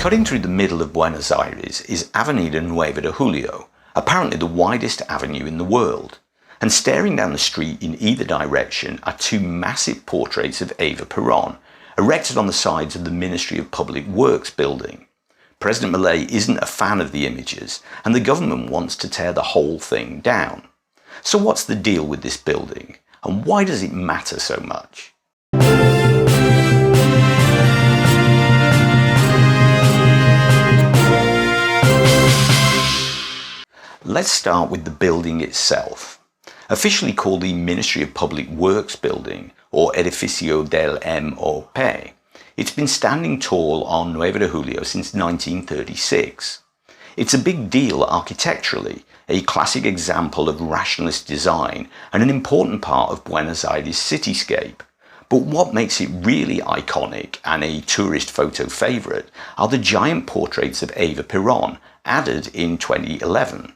Cutting through the middle of Buenos Aires is Avenida Nueve de Julio, apparently the widest avenue in the world. And staring down the street in either direction are two massive portraits of Eva Perón, erected on the sides of the Ministry of Public Works building. President Milei isn't a fan of the images, and the government wants to tear the whole thing down. So what's the deal with this building, and why does it matter so much? Let's start with the building itself. Officially called the Ministry of Public Works building, or Edificio del MOP, it's been standing tall on Nueve de Julio since 1936. It's a big deal architecturally, a classic example of rationalist design and an important part of Buenos Aires' cityscape. But what makes it really iconic and a tourist photo favourite are the giant portraits of Eva Perón, added in 2011.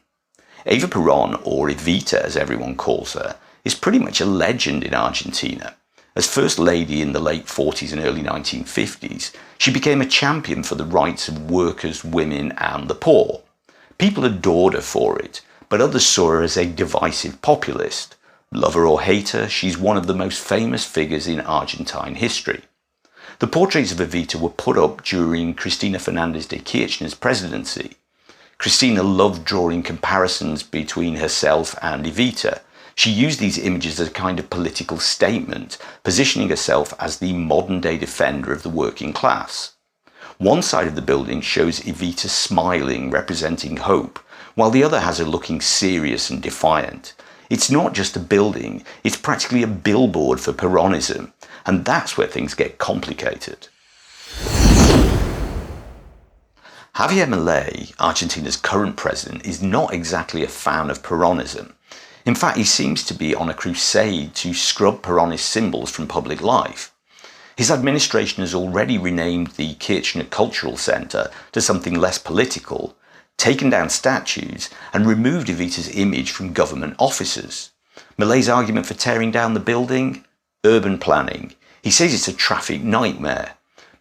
Eva Perón, or Evita as everyone calls her, is pretty much a legend in Argentina. As First Lady in the late 40s and early 1950s, she became a champion for the rights of workers, women and the poor. People adored her for it, but others saw her as a divisive populist. Love her or hate her, she's one of the most famous figures in Argentine history. The portraits of Evita were put up during Cristina Fernández de Kirchner's presidency. Cristina loved drawing comparisons between herself and Evita. She used these images as a kind of political statement, positioning herself as the modern-day defender of the working class. One side of the building shows Evita smiling, representing hope, while the other has her looking serious and defiant. It's not just a building, it's practically a billboard for Peronism, and that's where things get complicated. Javier Milei, Argentina's current president, is not exactly a fan of Peronism. In fact, he seems to be on a crusade to scrub Peronist symbols from public life. His administration has already renamed the Kirchner Cultural Center to something less political, taken down statues, and removed Evita's image from government offices. Milei's argument for tearing down the building? Urban planning. He says it's a traffic nightmare.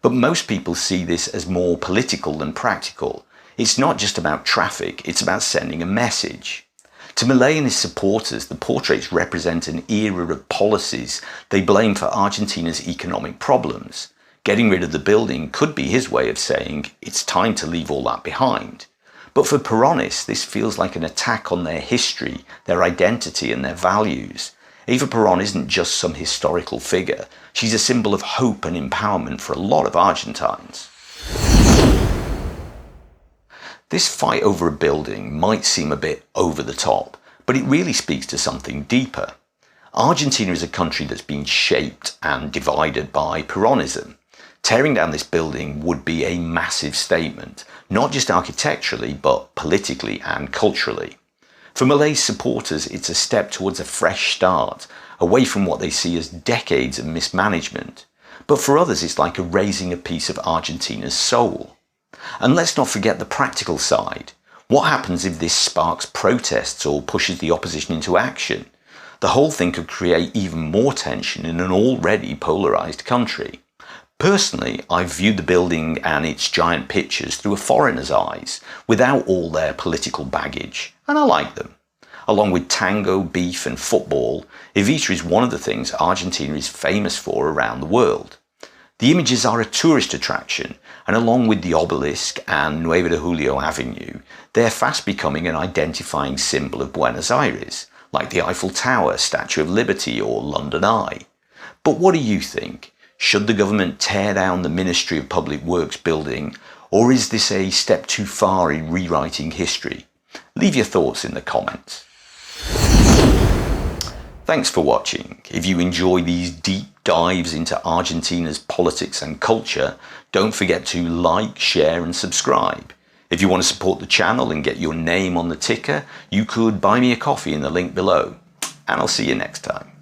But most people see this as more political than practical. It's not just about traffic, it's about sending a message. To Milei and his supporters, the portraits represent an era of policies they blame for Argentina's economic problems. Getting rid of the building could be his way of saying it's time to leave all that behind. But for Peronists, this feels like an attack on their history, their identity and their values. Eva Perón isn't just some historical figure, she's a symbol of hope and empowerment for a lot of Argentines. This fight over a building might seem a bit over the top, but it really speaks to something deeper. Argentina is a country that's been shaped and divided by Peronism. Tearing down this building would be a massive statement, not just architecturally, but politically and culturally. For Milei's supporters, it's a step towards a fresh start, away from what they see as decades of mismanagement. But for others, it's like erasing a piece of Argentina's soul. And let's not forget the practical side. What happens if this sparks protests or pushes the opposition into action? The whole thing could create even more tension in an already polarised country. Personally, I've viewed the building and its giant pictures through a foreigner's eyes, without all their political baggage, and I like them. Along with tango, beef and football, Evita is one of the things Argentina is famous for around the world. The images are a tourist attraction, and along with the obelisk and Nueve de Julio Avenue, they're fast becoming an identifying symbol of Buenos Aires, like the Eiffel Tower, Statue of Liberty or London Eye. But what do you think? Should the government tear down the Ministry of Public Works building, or is this a step too far in rewriting history? Leave your thoughts in the comments. Thanks for watching. If you enjoy these deep dives into Argentina's politics and culture, don't forget to like, share and subscribe. If you want to support the channel and get your name on the ticker, you could buy me a coffee in the link below. And I'll see you next time.